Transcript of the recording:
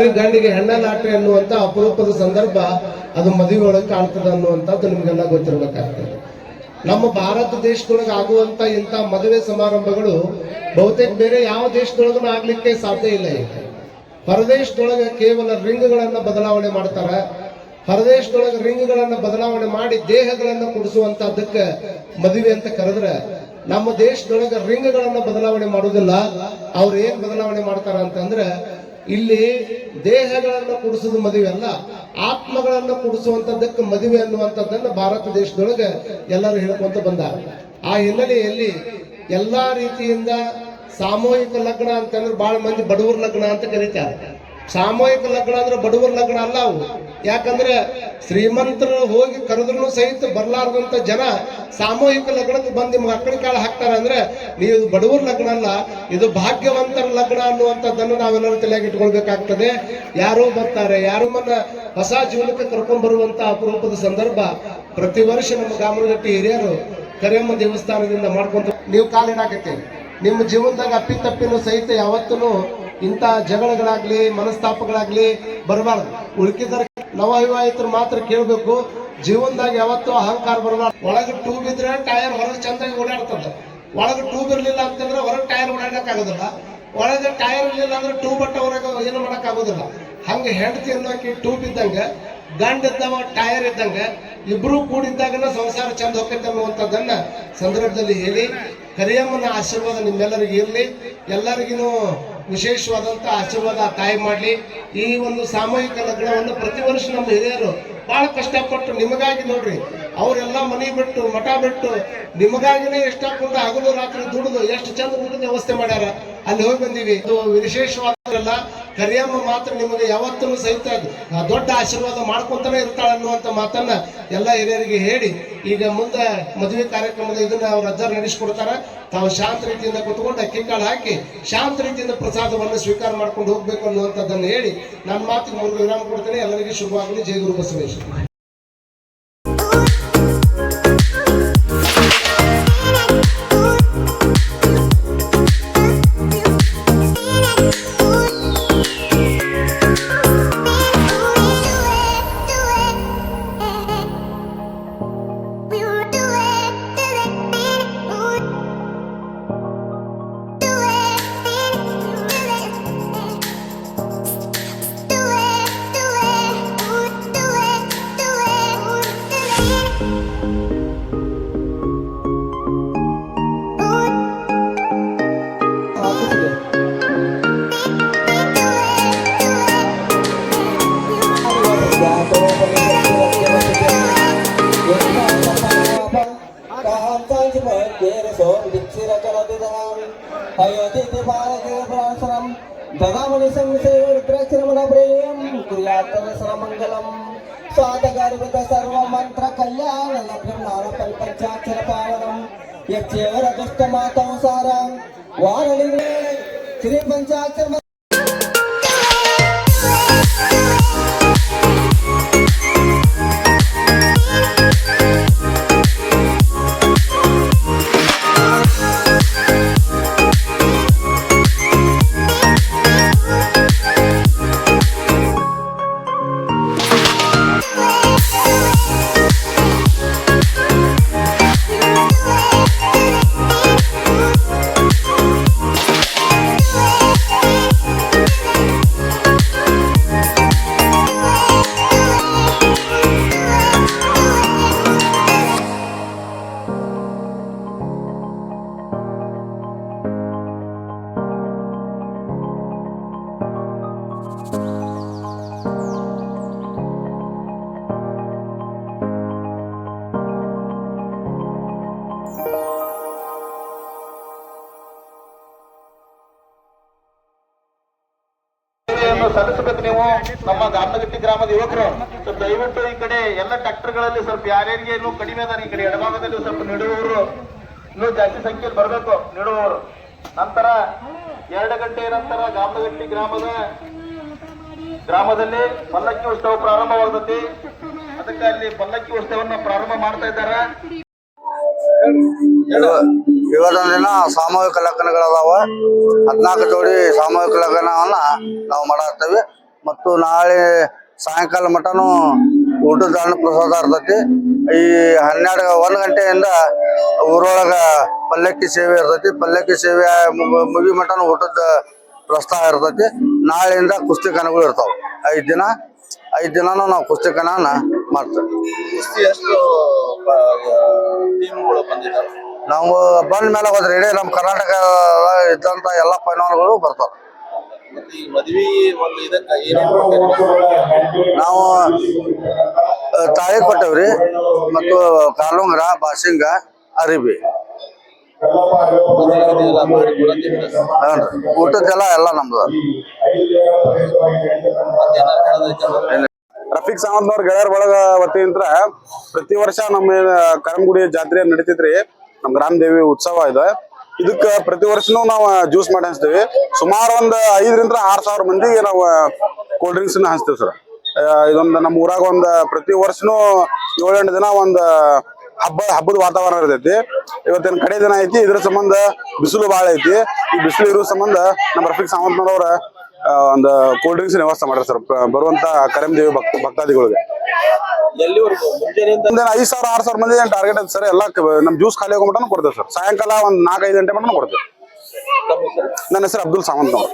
Lottery ಗಂಡಿಗೆ ಹೆಣ್ಣ lottery ಅನ್ನುವಂತ ಅಪರೂಪದ ಸಂದರ್ಭ ಅದು ಮದುವೆ ಒಳಗೆ ಕಾಣ್ತದ ಅನ್ನುವಂಥದ್ದು ನಿಮ್ಗೆಲ್ಲ ಗೊತ್ತಿರ್ಬೇಕಾಗ್ತದೆ. ನಮ್ಮ ಭಾರತ ದೇಶದೊಳಗೆ ಆಗುವಂತ ಇಂಥ ಮದುವೆ ಸಮಾರಂಭಗಳು ಬಹುತೇಕ ಬೇರೆ ಯಾವ ದೇಶದೊಳಗೂ ಆಗ್ಲಿಕ್ಕೆ ಸಾಧ್ಯ ಇಲ್ಲ. ಈಗ ಹೊರದೇಶದೊಳಗೆ ಕೇವಲ ರಿಂಗ್ಗಳನ್ನ ಬದಲಾವಣೆ ಮಾಡ್ತಾರ. ಹೊರದೇಶದೊಳಗೆ ರಿಂಗ್ಗಳನ್ನ ಬದಲಾವಣೆ ಮಾಡಿ ದೇಹಗಳನ್ನ ಕುಡಿಸುವಂತದ್ದಕ್ಕೆ ಮದುವೆ ಅಂತ ಕರೆದ್ರೆ, ನಮ್ಮ ದೇಶದೊಳಗೆ ರಿಂಗ್ಗಳನ್ನ ಬದಲಾವಣೆ ಮಾಡುವುದಿಲ್ಲ. ಅವ್ರು ಏನ್ ಬದಲಾವಣೆ ಮಾಡ್ತಾರ ಅಂತಂದ್ರೆ, ಇಲ್ಲಿ ದೇಹಗಳನ್ನ ಕುಡಿಸೋದು ಮದುವೆ ಅಲ್ಲ, ಆತ್ಮಗಳನ್ನ ಕುಡಿಸುವಂತದ್ದಕ್ಕೆ ಮದುವೆ ಅನ್ನುವಂಥದ್ದನ್ನ ಭಾರತ ದೇಶದೊಳಗೆ ಎಲ್ಲರೂ ಹೇಳ್ಕೊಂತ ಬಂದಾರ. ಆ ಹಿನ್ನೆಲೆಯಲ್ಲಿ ಎಲ್ಲಾ ರೀತಿಯಿಂದ ಸಾಮೂಹಿಕ ಲಗ್ನ ಅಂತಂದ್ರೆ ಬಹಳ ಮಂದಿ ಬಡವರ ಲಗ್ನ ಅಂತ ಕರೀತಾರೆ. ಸಾಮೂಹಿಕ ಲಗ್ನ ಅಂದ್ರೆ ಬಡವರ ಲಗ್ನ ಅಲ್ಲ ಅವು. ಯಾಕಂದ್ರೆ ಶ್ರೀಮಂತರು ಹೋಗಿ ಕರೆದ್ರು ಸಹಿತ ಬರ್ಲಾರ್ದಂತ ಜನ ಸಾಮೂಹಿಕ ಲಗ್ನಕ್ಕೆ ಬಂದು ನಿಮ್ಗೆ ಅಕ್ಕಡಿ ಕಾಳು ಹಾಕ್ತಾರ ಅಂದ್ರೆ ನೀವು ಬಡವರ ಲಗ್ನ ಅಲ್ಲ, ಇದು ಭಾಗ್ಯವಂತರ ಲಗ್ನ ಅನ್ನುವಂಥದ್ದನ್ನು ನಾವೆಲ್ಲರೂ ತಲೆಯಾಗಿ ಇಟ್ಕೊಳ್ಬೇಕಾಗ್ತದೆ. ಯಾರೋ ಬರ್ತಾರೆ, ಯಾರೋ ಹೊಸ ಜೀವನಕ್ಕೆ ಕರ್ಕೊಂಡ್ ಬರುವಂತ ಅಪರೂಪದ ಸಂದರ್ಭ ಪ್ರತಿ ವರ್ಷ ನಮ್ಮ ಗಾಮನಗಟ್ಟಿ ಹಿರಿಯರು ಕರಿಯಮ್ಮ ದೇವಸ್ಥಾನದಿಂದ ಮಾಡ್ಕೊಂತ ನೀವು ಕಾಲಿಡಾಕತ್ತೀವಿ. ನಿಮ್ಮ ಜೀವನದಾಗ ಅಪ್ಪಿತಪ್ಪಿನೂ ಸಹಿತ ಯಾವತ್ತೂ ಇಂಥ ಜಗಳಗಳಾಗ್ಲಿ ಮನಸ್ತಾಪಗಳಾಗ್ಲಿ ಬರಬಾರ್ದು. ಉಳ್ಕಿದರ ನವವಿವಾಹಿತರು ಮಾತ್ರ ಕೇಳಬೇಕು, ಜೀವನದಾಗ ಯಾವತ್ತೂ ಅಹಂಕಾರ ಬರಬಾರ್ದು. ಒಳಗೆ ಟ್ಯೂಬ್ ಇದ್ರೆ ಟೈರ್ ಹೊರಗೆ ಚಂದಾಗಿ ಓಡಾಡ್ತದೆ. ಒಳಗೆ ಟ್ಯೂಬ್ ಇರ್ಲಿಲ್ಲ ಅಂತಂದ್ರೆ ಹೊರಗೆ ಟೈರ್ ಓಡಾಡಕ್ ಆಗೋದಿಲ್ಲ. ಒಳಗೆ ಟೈರ್ ಇರ್ಲಿಲ್ಲ ಅಂದ್ರೆ ಟ್ಯೂಬ್ ಬಟ್ಟ ಹೊರಗೆ ಏನು ಮಾಡಕ್ ಆಗೋದಿಲ್ಲ. ಹಂಗೆ ಹೆಂಡತಿ ಅನ್ನೋಕೆ ಟ್ಯೂಬ್ ಇದ್ದಂಗೆ, ಗಂಡ ಇದ್ದವ ಟೈರ್ ಇದ್ದಂಗೆ, ಇಬ್ರು ಕೂಡಿದ್ದಾಗನ ಸಂಸಾರ ಚಂದ ಹೋಗ್ತೈತೆ ಅನ್ನುವಂಥದ್ದನ್ನ ಸಂದರ್ಭದಲ್ಲಿ ಹೇಳಿ, ಕರಿಯಮ್ಮನ ಆಶೀರ್ವಾದ ನಿಮ್ಮೆಲ್ಲರಿಗೂ ಇರಲಿ. ಎಲ್ಲರಿಗೂ ವಿಶೇಷವಾದಂತ ಆಶೀರ್ವಾದ ತಾಯಿ ಮಾಡಲಿ. ಈ ಒಂದು ಸಾಮೂಹಿಕ ಲಗ್ನವನ್ನು ಪ್ರತಿ ವರ್ಷ ನಮ್ಮ ಹಿರಿಯರು ಬಹಳ ಕಷ್ಟಪಟ್ಟು ನಿಮಗಾಗಿ ನೋಡ್ರಿ, ಅವರೆಲ್ಲ ಮನೆ ಬಿಟ್ಟು ಮಠ ಬಿಟ್ಟು ನಿಮಗಾಗಿನೇ ಎಷ್ಟಾಕೊಂಡು ಹಗಲು ರಾತ್ರಿ ದುಡಿದು ಎಷ್ಟು ಚಂದ ಊಟದ ವ್ಯವಸ್ಥೆ ಮಾಡ್ಯಾರ. ಅಲ್ಲಿ ಹೋಗಿ ಬಂದೀವಿ. ಇದು ವಿಶೇಷವಾದಲ್ಲ, ಕರಿಯಮ್ಮ ಮಾತ್ರ ನಿಮಗೆ ಯಾವತ್ತೂ ಸಹಿತ ದೊಡ್ಡ ಆಶೀರ್ವಾದ ಮಾಡ್ಕೊಂತಾನೆ ಇರ್ತಾಳೆ ಅನ್ನುವಂಥ ಮಾತನ್ನ ಎಲ್ಲ ಹಿರಿಯರಿಗೆ ಹೇಳಿ, ಈಗ ಮುಂದೆ ಮದುವೆ ಕಾರ್ಯಕ್ರಮದ ಇದನ್ನ ಅವ್ರ ಅಜ್ಜರು ನಡೆಸಿಕೊಡ್ತಾರ. ತಾವು ಶಾಂತ ರೀತಿಯಿಂದ ಕುತ್ಕೊಂಡು ಅಕ್ಕಿ ಕಾಳು ಹಾಕಿ ಶಾಂತ ರೀತಿಯಿಂದ ಪ್ರಸಾದವನ್ನು ಸ್ವೀಕಾರ ಮಾಡ್ಕೊಂಡು ಹೋಗ್ಬೇಕು ಅನ್ನುವಂಥದ್ದನ್ನು ಹೇಳಿ ನನ್ನ ಮಾತಿಗೆ ಮೂರು ವಿರಾಮ ಕೊಡ್ತೇನೆ. ಎಲ್ಲರಿಗೂ ಶುಭವಾಗಲಿ. ಜಯ ಗುರು ಬಸವೇಶ್ವರ. सर्व मंत्र कल्याण लभ्यमाण पंचाक्षर पावनम यच्चेवर दुष्ट मातंसारं वारणिने श्री पंचाक्षर ಸಲ್ಲಿಸಬೇಕು. ನೀವು ನಮ್ಮ ಗಾಮನಗಟ್ಟಿ ಗ್ರಾಮದ ಯುವಕರು ದಯವಿಟ್ಟು ಈ ಕಡೆ ಎಲ್ಲ ಟ್ರ್ಯಾಕ್ಟರ್ಗಳಲ್ಲಿ ಸ್ವಲ್ಪ ಯಾರ್ಯಾರಿಗೆ ಇನ್ನೂ ಕಡಿಮೆ ಅದ, ಈ ಕಡೆ ಎಡಭಾಗದಲ್ಲಿ ಸ್ವಲ್ಪ ನೀಡುವವರು ಇನ್ನೂ ಜಾಸ್ತಿ ಸಂಖ್ಯೆಯಲ್ಲಿ ಬರಬೇಕು ನೀಡುವವರು. ನಂತರ 2 ಗಂಟೆ ನಂತರ ಗಾಮನಗಟ್ಟಿ ಗ್ರಾಮದಲ್ಲಿ ಪಲ್ಲಕ್ಕಿ ಉತ್ಸವ ಪ್ರಾರಂಭವಾಗುತ್ತದೆ. ಅದಕ್ಕೆ ಅಲ್ಲಿ ಪಲ್ಲಕ್ಕಿ ಉತ್ಸವವನ್ನು ಪ್ರಾರಂಭ ಮಾಡ್ತಾ ಇದ್ದಾರೆ. ಇವತ್ತೊಂದು ದಿನ ಸಾಮೂಹಿಕ ಲಗ್ನಗಳದಾವ. 14 ಜೋಡಿ ಸಾಮೂಹಿಕ ಲಗ್ನವನ್ನ ನಾವು ಮಾಡಾಕ್ತೇವೆ. ಮತ್ತು ನಾಳೆ ಸಾಯಂಕಾಲ ಮಟನು ಊಟದ ಅನ್ನ ಪ್ರಸಾದ ಇರ್ತೈತಿ. ಈ 1 ಗಂಟೆಯಿಂದ ಊರೊಳಗ ಪಲ್ಲಕ್ಕಿ ಸೇವೆ ಇರ್ತೈತಿ. ಪಲ್ಲಕ್ಕಿ ಸೇವೆ ಮುಗಿ ಮಟನ ಊಟದ ಪ್ರಸ್ತಾವ ಇರ್ತೈತಿ. ನಾಳೆಯಿಂದ ಕುಸ್ತಿಕನಗಳು ಇರ್ತಾವ. 5 ದಿನನೂ ನಾವು ಕುಸ್ತಿಕನ ಮಾಡ್ತೇವೆ. ಎಷ್ಟು ಟೀಮ್ಗಳು ಬಂದಿದ್ದಾರೆ? ನಾವು ಬಂದ ಮೇಲೆ ಹೋದ್ರೆ ಇಡೀ ನಮ್ಮ ಕರ್ನಾಟಕ ಇದ್ದಂತ ಎಲ್ಲ ಪೈಲ್ವಾನ್ಗಳು ಬರ್ತಾವ. ಈ ಮದ್ವಿ ಒಂದು ಇದಕ್ಕೆ ಏನೇನು ಕೊಟ್ಟಿರಿ? ನಾವು ತಾಳಿ ಕೊಟ್ಟೇವ್ರಿ, ಮತ್ತು ಕಾಲುಂಗ್ರ, ಬಾಸಿಂಗ, ಅರಿಬಿ. ಊಟದ್ದೆಲ್ಲ ಎಲ್ಲ ನಮ್ದು. ರಫೀಕ್ ಸಾವಂತ್ ಗೆಳೆಯರ ಬಳಗ ವತಿಯಿಂದ ಪ್ರತಿ ವರ್ಷ ನಮ್ಮ ಕರಂಗುಡಿ ಜಾತ್ರೆ ನಡೀತೈತ್ರಿ. ನಮ್ಮ ಗ್ರಾಮ ದೇವಿ ಉತ್ಸವ ಇದೆ. ಇದಕ್ಕೆ ಪ್ರತಿ ವರ್ಷನೂ ನಾವು ಜ್ಯೂಸ್ ಮಾಡಿ ಹಂಚ್ತೇವೆ. ಸುಮಾರು ಒಂದು 5,000 6 ಸಾವಿರ ಮಂದಿಗೆ ನಾವು ಕೋಲ್ಡ್ ಡ್ರಿಂಕ್ಸ್ ಹಂಚ್ತೇವೆ ಸರ್. ಇದೊಂದು ನಮ್ಮ ಊರಾಗ ಒಂದು ಪ್ರತಿ ವರ್ಷನೂ 7-8 ದಿನ ಒಂದು ಹಬ್ಬದ ವಾತಾವರಣ ಇರ್ತೈತಿ. ಇವತ್ತಿನ ಕಡೆ ದಿನ ಐತಿ. ಇದ್ರ ಸಂಬಂಧ ಬಿಸಿಲು ಭಾಳ ಐತಿ. ಈ ಬಿಸಿಲು ಇರೋ ಸಂಬಂಧ ನಮ್ಮ ರಫೀಕ್ ಸಾವಂತ್ನವ್ರ ಒಂದು ಕೋಲ್ಡ್ ಡ್ರಿಂಕ್ಸ್ ವ್ಯವಸ್ಥೆ ಮಾಡ್ರಿ ಸರ್ ಬರುವಂತ ಕರಂದೇವಿ ಭಕ್ತಾದಿಗಳಿಗೆ. ಎಲ್ಲಿವರೆಗೂ ಮುಂಜಾನೆಯಿಂದ 5,000 6 ಸಾವಿರ ಮಂದಿ ಟಾರ್ಗೆಟ್ ಐತೆ ಸರ್. ಎಲ್ಲ ನಮ್ ಜ್ಯೂಸ್ ಖಾಲಿ ಹೋಗೋ ಮಟನು ಕೊಡ್ತೇವೆ ಸರ್. ಸಾಯಂಕಾಲ ಒಂದು 4-5 ಗಂಟೆ ಮಟನು ಕೊಡ್ತೇವೆ. ನನ್ನ ಹೆಸರು ಅಬ್ದುಲ್ ಸಾವಂತ್ ನಾವು.